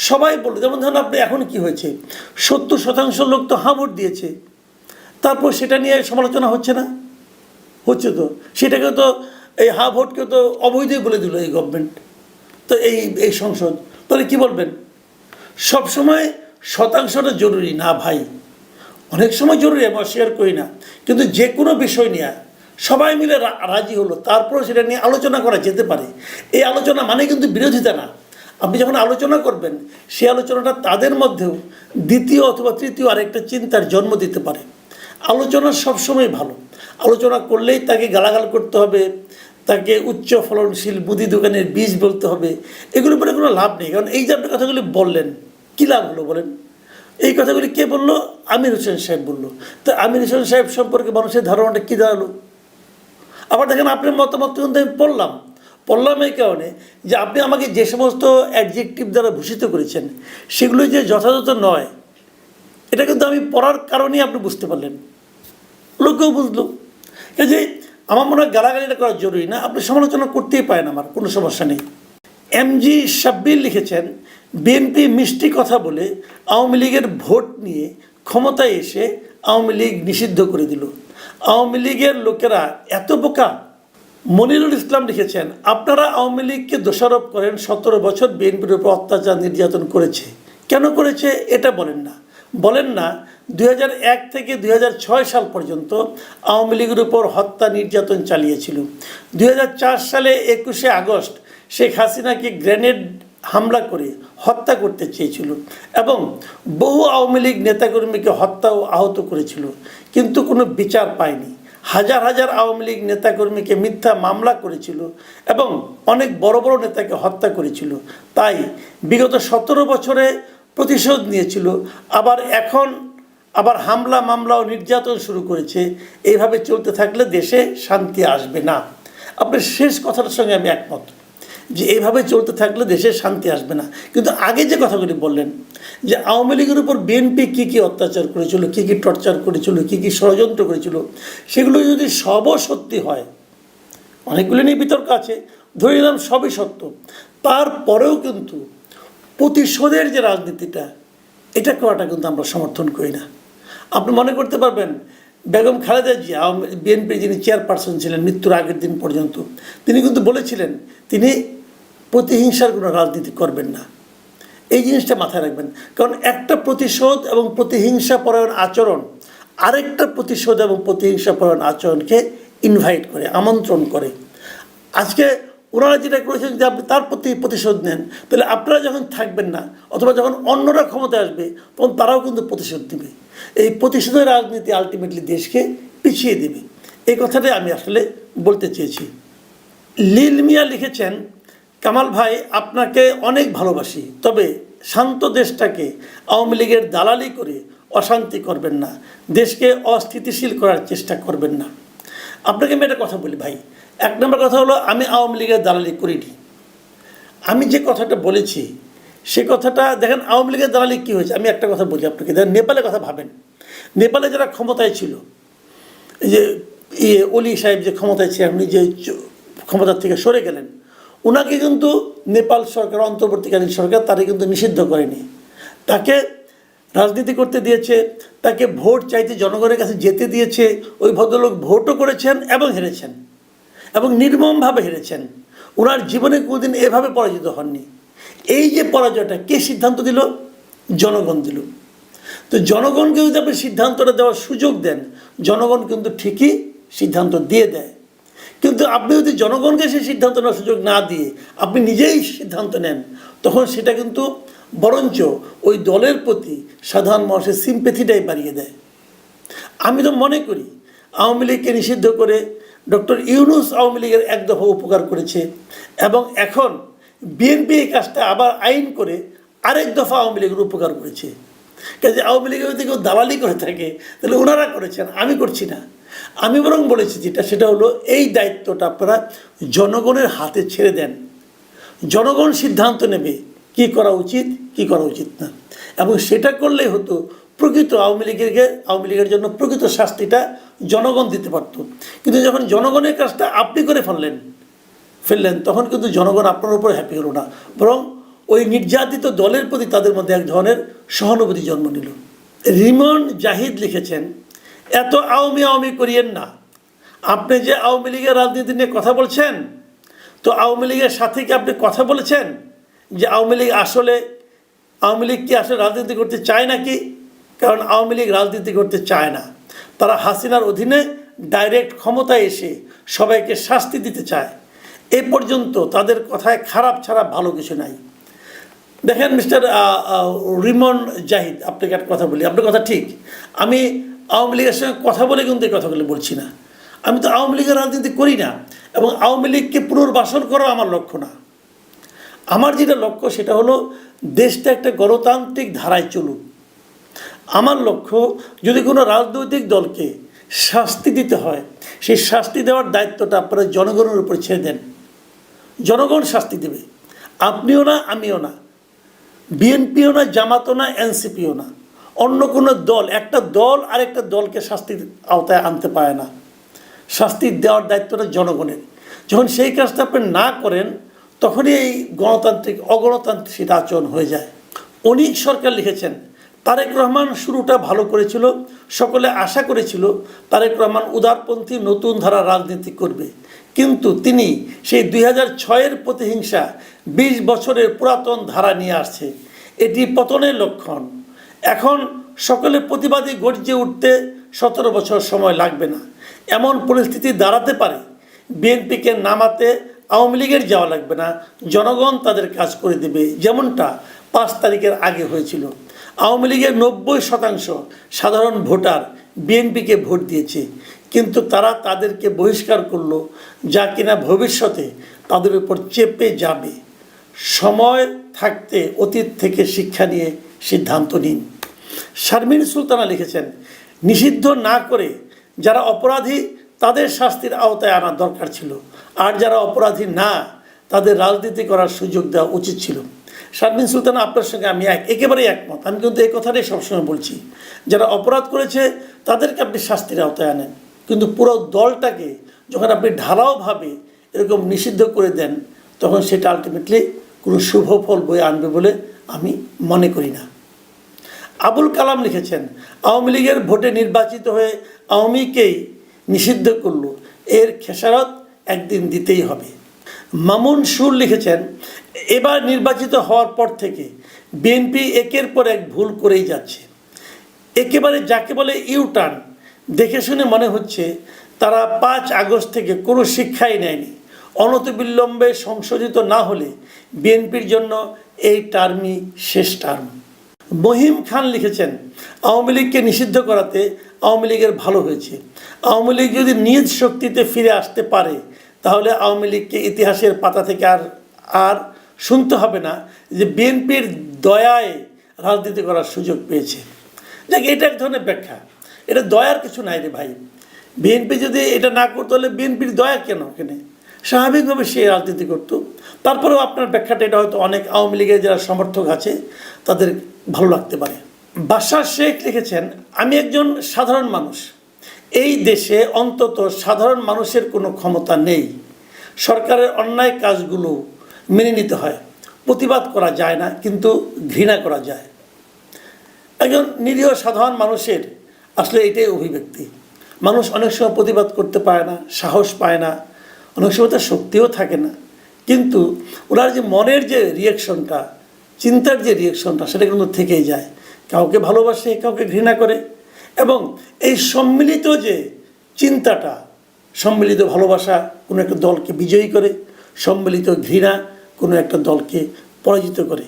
সবাই বলল, যেমন ধরুন আপনি এখন কি হয়েছে, 70% লোক তো হাঁ ভোট দিয়েছে, তারপর সেটা নিয়ে সমালোচনা হচ্ছে না? হচ্ছে তো। সেটাকে তো এই হাঁ ভোটকে তো অবৈধই বলে দিল এই গভর্নমেন্ট, তো এই সংসদ। তাহলে কি বলবেন? সবসময় শতাংশটা জরুরি না ভাই, অনেক সময় জরুরি, আমি অস্বীকার করি না, কিন্তু যে কোনো বিষয় নিয়ে সবাই মিলে রাজি হলো, তারপরে সেটা নিয়ে আলোচনা করা যেতে পারে। এই আলোচনা মানে কিন্তু বিরোধিতা না। আপনি যখন আলোচনা করবেন, সেই আলোচনাটা তাদের মধ্যেও দ্বিতীয় অথবা তৃতীয় আরেকটা চিন্তার জন্ম দিতে পারে। আলোচনা সবসময় ভালো, আলোচনা করলেই তাকে গালাগাল করতে হবে, তাকে উচ্চ ফলনশীল মুদি দোকানের বীজ বলতে হবে, এগুলোর উপরে কোনো লাভ নেই। কারণ এই যে আপনি কথাগুলি বললেন, কী লাভ হলো বলেন? এই কথাগুলি কে বললো? আমির হোসেন সাহেব বললো। তো আমির হোসেন সাহেব সম্পর্কে মানুষের ধারণাটা কী দাঁড়ালো? আবার দেখেন আপনার মতামত কিন্তু আমি পড়লাম এই কারণে যে আপনি আমাকে যে সমস্ত অ্যাডজেক্টিভ দ্বারা ভূষিত করেছেন সেগুলো যে যথাযথ নয়, এটা কিন্তু আমি পড়ার কারণেই আপনি বুঝতে পারলেন, লোকেও বুঝলো। যে আমার মনে হয় গালাগালিটা করা জরুরি না, আপনি সমালোচনা করতেই পারেন, আমার কোনো সমস্যা নেই। এমজি সাব্বির লিখেছেন, বিএনপি মিষ্টি কথা বলে আওয়ামী লীগের ভোট নিয়ে ক্ষমতায় এসে আওয়ামী লীগ নিষিদ্ধ করে দিল। আওয়ামী লীগের লোকেরা এত বোকা। মনিরুল ইসলাম লিখেছেন, আপনারা আওয়ামী লীগকে দোষারোপ করেন 17 বছর বিএনপির উপর অত্যাচার নির্যাতন করেছে। কেন করেছে এটা বলেন না 2001 থেকে 2006 সাল পর্যন্ত আওয়ামী লীগের উপর হত্যা নির্যাতন চালিয়েছিল। 2004 সালে 21শে আগস্ট শেখ হাসিনাকে গ্রেনেড হামলা করে হত্যা করতে চেয়েছিল এবং বহু আওয়ামী লীগ নেতাকর্মীকে হত্যা ও আহত করেছিল, কিন্তু কোনো বিচার পায়নি। হাজার হাজার আওয়ামী লীগ নেতাকর্মীকে মিথ্যা মামলা করেছিল এবং অনেক বড় বড় নেতাকে হত্যা করেছিল। তাই বিগত 17 বছরে প্রতিশোধ নিয়েছিল, এখন হামলা মামলা ও নির্যাতন শুরু করেছে। এইভাবে চলতে থাকলে দেশে শান্তি আসবে না। আপনার শেষ কথাটার সঙ্গে আমি একমত যে এইভাবে চলতে থাকলে দেশে শান্তি আসবে না। কিন্তু আগে যে কথাগুলি বললেন যে আওয়ামী লীগের উপর বিএনপি কী কী অত্যাচার করেছিল, কী কী টর্চার করেছিল, কী কী ষড়যন্ত্র করেছিল, সেগুলো যদি সবও সত্যি হয়, অনেকগুলো নিয়ে বিতর্ক আছে, ধরে নিলাম সবই সত্য, তারপরেও কিন্তু প্রতিশোধের যে রাজনীতিটা, এটা করাটা কিন্তু আমরা সমর্থন করি না। আপনি মনে করতে পারবেন বেগম খালেদা জিয়া বিএনপির যিনি চেয়ারপারসন ছিলেন মৃত্যুর আগের দিন পর্যন্ত, তিনি কিন্তু বলেছিলেন তিনি প্রতিহিংসার কোনো রাজনীতি করবেন না। এই জিনিসটা মাথায় রাখবেন, কারণ একটা প্রতিশোধ এবং প্রতিহিংসা পরায়ণ আচরণ আরেকটা প্রতিশোধ এবং প্রতিহিংসা পরায়ণ আচরণকে ইনভাইট করে, আমন্ত্রণ করে। আজকে ওনারা যেটা করেছেন যে আপনি তার প্রতি প্রতিশোধ নেন, তাহলে আপনারা যখন থাকবেন না অথবা যখন অন্যরা ক্ষমতায় আসবে তখন তারাও কিন্তু প্রতিশোধ দেবে। এই প্রতিশোধের রাজনীতি আলটিমেটলি দেশকে পিছিয়ে দেবে। এই কথাটাই আমি আসলে বলতে চেয়েছি। লীল মিয়া লিখেছেন, কামাল ভাই আপনাকে অনেক ভালোবাসি, তবে শান্ত দেশটাকে আওয়ামী লীগের দালালি করে অশান্তি করবেন না, দেশকে অস্থিতিশীল করার চেষ্টা করবেন না। আপনাকে আমি একটা কথা বলি ভাই, 1 নম্বর কথা হলো আমি আওয়ামী লীগের দালালি করিনি। আমি যে কথাটা বলেছি সে কথাটা দেখেন, আওয়ামী লীগের দালালি কী হয়েছে আমি একটা কথা বলি আপনাকে। দেখেন নেপালের কথা ভাবেন, নেপালে যারা ক্ষমতায় ছিল, এই যে ওলি সাহেব যে ক্ষমতায় ছিলেন, উনি যে ক্ষমতার থেকে সরে গেলেন, ওনাকে কিন্তু নেপাল সরকার, অন্তর্বর্তীকালীন সরকার তাকে কিন্তু নিষিদ্ধ করেনি, তাকে রাজনীতি করতে দিয়েছে, তাকে ভোট চাইতে জনগণের কাছে যেতে দিয়েছে। ওই ভদ্রলোক ভোটও করেছেন এবং হেরেছেন, এবং নির্মমভাবে হেরেছেন। ওনার জীবনে কোনোদিন এভাবে পরাজিত হননি। এই যে পরাজয়টা কে সিদ্ধান্ত দিল? জনগণ দিল। তো জনগণকে যদি আপনি সিদ্ধান্তটা দেওয়ার সুযোগ দেন, জনগণ কিন্তু ঠিকই সিদ্ধান্ত দিয়ে দেয়। কিন্তু আপনি যদি জনগণকে সেই সিদ্ধান্ত নেওয়ার সুযোগ না দিয়ে আপনি নিজেই সিদ্ধান্ত নেন, তখন সেটা কিন্তু বরঞ্চ ওই দলের প্রতি সাধারণ মানুষের সিম্প্যাথিটাই বাড়িয়ে দেয়। আমি তো মনে করি আওয়ামী লীগকে নিষিদ্ধ করে ডক্টর ইউনূস আওয়ামী লীগের এক দফা উপকার করেছে, এবং এখন বিএনপি এই কাজটা আবার আইন করে আরেক দফা আওয়ামী লীগের উপকার করেছে। কাজে আওয়ামী লীগের যদি কেউ দালালি করে থাকে তাহলে ওনারা করেছেন, আমি করছি না। আমি বরং বলেছি সেটা হলো এই দায়িত্বটা আপনারা জনগণের হাতে ছেড়ে দেন। জনগণ সিদ্ধান্ত নেবে কি করা উচিত কি করা উচিত না, এবং সেটা করলেই হতো প্রকৃত আওয়ামী লীগের জন্য প্রকৃত শাস্তিটা জনগণ দিতে পারত। কিন্তু যখন জনগণের কাজটা আপনি করে ফেললেন তখন কিন্তু জনগণ আপনার উপর হ্যাপি হলো না, বরং ওই নির্যাতিত দলের প্রতি তাদের মধ্যে এক ধরনের সহানুভূতি জন্ম নিল। রিমন জাহিদ লিখেছেন, এত আওয়ামী করিয়েন না। আপনি যে আওয়ামী লীগের রাজনীতি নিয়ে কথা বলছেন, তো আওয়ামী লীগের সাথে কি আপনি কথা বলেছেন যে আওয়ামী লীগ কি আসলে রাজনীতি করতে চায় নাকি? কারণ আওয়ামী লীগ রাজনীতি করতে চায় না, তারা হাসিনার অধীনে ডাইরেক্ট ক্ষমতায় এসে সবাইকে শাস্তি দিতে চায়। এ পর্যন্ত তাদের কথায় খারাপ ছাড়া ভালো কিছু নাই। দেখেন মিস্টার রিমন জাহিদ, আপনাকে একটা কথা বলি, আপনার কথা ঠিক। আমি আওয়ামী লীগের সঙ্গে কথা বলে কিন্তু এই কথাগুলো বলছি না। আমি তো আওয়ামী লীগের রাজনীতি করি না, এবং আওয়ামী লীগকে পুনর্বাসন করা আমার লক্ষ্য না। আমার যেটা লক্ষ্য সেটা হলো দেশটা একটা গণতান্ত্রিক ধারায় চলুক। আমার লক্ষ্য, যদি কোনো রাজনৈতিক দলকে শাস্তি দিতে হয়, সেই শাস্তি দেওয়ার দায়িত্বটা আপনারা জনগণের উপর ছেড়ে দেন। জনগণ শাস্তি দেবে, আপনিও না, আমিও না, বিএনপিও না, জামাতও না, এনসিপিও না, অন্য কোনো দল। একটা দল আরেকটা দলকে শাস্তির আওতায় আনতে পারে না। শাস্তি দেওয়ার দায়িত্বটা জনগণের। যখন সেই কাজটা আপনি না করেন, তখনই এই অগণতান্ত্রিক সেটা আচরণ হয়ে যায়। অনিক সরকার লিখেছেন, তারেক রহমান শুরুটা ভালো করেছিল, সকলে আশা করেছিল তারেক রহমান উদারপন্থী নতুন ধারা রাজনীতি করবে, কিন্তু তিনি সেই 2006-এর প্রতিহিংসা 20 বছরের পুরাতন ধারা নিয়ে আসছে। এটি পতনের লক্ষণ। এখন সকলে প্রতিবাদী গর্জে উঠতে 17 বছর সময় লাগবে না। এমন পরিস্থিতি দাঁড়াতে পারে, বিএনপিকে নামাতে আওয়ামী লীগের যাওয়া লাগবে না, জনগণ তাদের কাজ করে দেবে, যেমনটা 5 তারিখের আগে হয়েছিল। আওয়ামী লীগের 90% সাধারণ ভোটার বিএনপিকে ভোট দিয়েছে, কিন্তু তারা তাদেরকে বহিষ্কার করলো, যা কিনা ভবিষ্যতে তাদের উপর চেপে যাবে। সময় থাকতে অতীত থেকে শিক্ষা নিয়ে সিদ্ধান্ত নিন। শারমিন সুলতানা লিখেছেন, নিষিদ্ধ না করে যারা অপরাধী তাদের শাস্তির আওতায় আনা দরকার ছিল, আর যারা অপরাধী না তাদের রাজনীতি করার সুযোগ দেওয়া উচিত ছিল। শারমিন সুলতানা, আপনার সঙ্গে আমি একেবারেই একমত। আমি কিন্তু এই কথাটাই সবসময় বলছি, যারা অপরাধ করেছে তাদেরকে আপনি শাস্তির আওতায় আনেন, কিন্তু পুরো দলটাকে যখন আপনি ঢালাওভাবে এরকম নিষিদ্ধ করে দেন, তখন সেটা আলটিমেটলি কোনো শুভ ফল বয়ে আনবে বলে আমি মনে করি না। আবুল কালাম লিখেছেন, আওয়ামী লীগের ভোটে নির্বাচিত হয়ে আওয়ামীকেই নিষিদ্ধ করলো, এর খেসারত একদিন দিতেই হবে। মামুন সুর লিখেছেন, এবার নির্বাচিত হওয়ার পর থেকে বিএনপি একের পর এক ভুল করেই যাচ্ছে। একেবারে যাকে বলে ইউটার্ন। দেখে শুনে মনে হচ্ছে তারা 5 আগস্ট থেকে কোনো শিক্ষাই নেয়নি। অনতিবিলম্বে সংশোধিত না হলে বিএনপির জন্য এই টার্মই শেষ টার্ম। মহিম খান লিখেছেন, আওয়ামী লীগকে নিষিদ্ধ করাতে আওয়ামী লীগের ভালো হয়েছে। আওয়ামী লীগ যদি নিজ শক্তিতে ফিরে আসতে পারে, তাহলে আওয়ামী লীগকে ইতিহাসের পাতা থেকে আর শুনতে হবে না যে বিএনপির দয়ায় রাজনীতি করার সুযোগ পেয়েছে। দেখ, এটা এক ধরনের ব্যাখ্যা। এটা দয়ার কিছু নাই রে ভাই। বিএনপি যদি এটা না করতো, তাহলে বিএনপির দয়া কেন? এখানে স্বাভাবিকভাবে সে রাজনীতি করতো। তারপরেও আপনার ব্যাখ্যাটা এটা হয়তো অনেক আওয়ামী লীগের যারা সমর্থক আছে তাদের ভালো লাগতে পারে। বাশার শেখ লিখেছেন, আমি একজন সাধারণ মানুষ। এই দেশে অন্তত সাধারণ মানুষের কোনো ক্ষমতা নেই। সরকারের অন্যায় কাজগুলো মেনে নিতে হয়, প্রতিবাদ করা যায় না, কিন্তু ঘৃণা করা যায়। একজন নিরীহ সাধারণ মানুষের আসলে এটাই অভিব্যক্তি। মানুষ অনেক সময় প্রতিবাদ করতে পারে না, সাহস পায় না, অনেক সময় তার শক্তিও থাকে না, কিন্তু ওনার যে মনের যে রিয়াকশনটা, চিন্তার যে রিয়াকশনটা, সেটা কিন্তু থেকেই যায়। কাউকে ভালোবাসে, কাউকে ঘৃণা করে, এবং এই সম্মিলিত যে চিন্তাটা, সম্মিলিত ভালোবাসা কোনো একটা দলকে বিজয়ী করে, সম্মিলিত ঘৃণা কোনো একটা দলকে পরাজিত করে।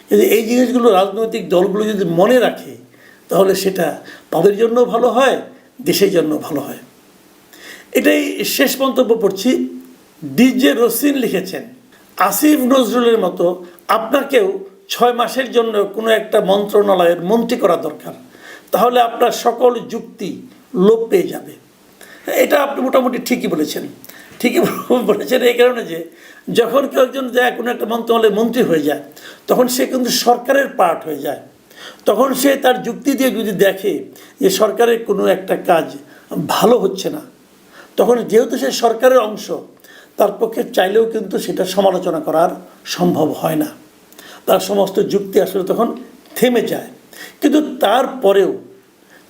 যদি এই জিনিসগুলো রাজনৈতিক দলগুলো যদি মনে রাখে, তাহলে সেটা তাদের জন্য ভালো হয়, দেশের জন্য ভালো হয়। এটাই শেষ মন্তব্য পড়ছি। ডিজে রসিন লিখেছেন, আসিফ নজরুলের মতো আপনাকেও 6 মাসের জন্য কোনো একটা মন্ত্রণালয়ের মন্ত্রী করা দরকার, তাহলে আপনার সকল যুক্তি লোপ পেয়ে যাবে। এটা আপনি মোটামুটি ঠিকই বলেছেন। ঠিকই বলেছেন এই কারণে যে যখন কেউ একজন যায় কোনো একটা মন্ত্রণালয়ের মন্ত্রী হয়ে যায়, তখন সে কিন্তু সরকারের পার্ট হয়ে যায়। তখন সে তার যুক্তি দিয়ে যদি দেখে যে সরকারের কোনো একটা কাজ ভালো হচ্ছে না, তখন যেহেতু সে সরকারের অংশ, তার পক্ষে চাইলেও কিন্তু সেটা সমালোচনা করার সম্ভব হয় না। তার সমস্ত যুক্তি আসলে তখন থেমে যায়। কিন্তু তারপরেও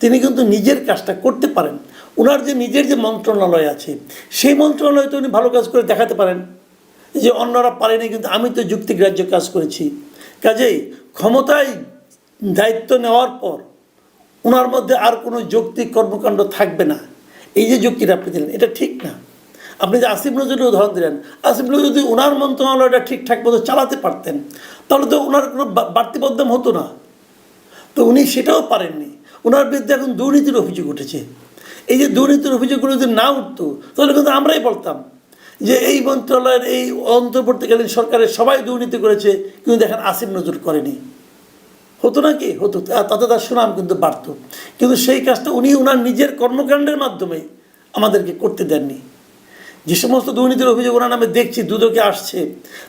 তিনি কিন্তু নিজের কাজটা করতে পারেন। ওনার যে নিজের যে মন্ত্রণালয় আছে, সেই মন্ত্রণালয়ে তো উনি ভালো কাজ করে দেখাতে পারেন যে অন্যরা পারেনি, কিন্তু আমি তো যুক্তিগ্রাহ্য কাজ করেছি। কাজেই ক্ষমতায় দায়িত্ব নেওয়ার পর ওনার মধ্যে আর কোনো যৌক্তিক কর্মকাণ্ড থাকবে না। এই যে যুক্তিটা আপনি দিলেন, এটা ঠিক না। আপনি যে আসিফ নজরুলের উদাহরণ দিলেন, আসিফ নজরুল যদি ওনার মন্ত্রণালয়টা ঠিকঠাক মতো চালাতে পারতেন, তাহলে তো ওনার কোনো বাড়তি বদনাম হতো না। তো উনি সেটাও পারেননি। ওনার বিরুদ্ধে এখন দুর্নীতির অভিযোগ উঠেছে। এই যে দুর্নীতির অভিযোগগুলো যদি না উঠতো তাহলে কিন্তু আমরাই বলতাম যে এই মন্ত্রণালয়ের এই অন্তর্বর্তীকালীন সরকারের সবাই দুর্নীতি করেছে, কিন্তু দেখেন আসিফ নজরুল করেনি। হতো না কি? হতো, তাতে তার সুনাম কিন্তু বাড়ত। কিন্তু সেই কাজটা উনি ওনার নিজের কর্মকাণ্ডের মাধ্যমে আমাদেরকে করতে দেননি। যে সমস্ত দুর্নীতির অভিযোগ ওনার নামে দেখছি দুদকে আসছে,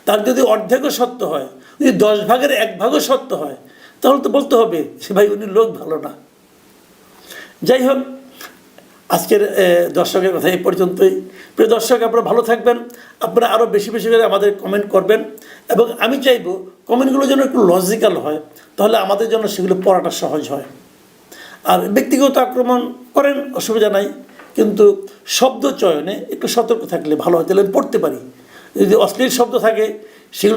তার যদি অর্ধেকও সত্য হয়, যদি 10 ভাগের 1 ভাগও সত্য হয়, তাহলে তো বলতে হবে যে ভাই উনি লোক ভালো না। যাই হোক, আজকের দর্শকের কথা এই পর্যন্তই। প্রিয় দর্শক, আপনারা ভালো থাকবেন, আপনারা আরও বেশি বেশি করে আমাদের কমেন্ট করবেন, এবং আমি চাইবো কমেন্টগুলো যেন একটু লজিক্যাল হয়, তাহলে আমাদের জন্য সেগুলো পড়াটা সহজ হয়। আর ব্যক্তিগত আক্রমণ করেন, অসুবিধা নাই, কিন্তু শব্দ চয়নে একটু সতর্ক থাকলে ভালো হয়, তাহলে আমি পড়তে পারি। যদি অশ্লীল শব্দ থাকে সেগুলো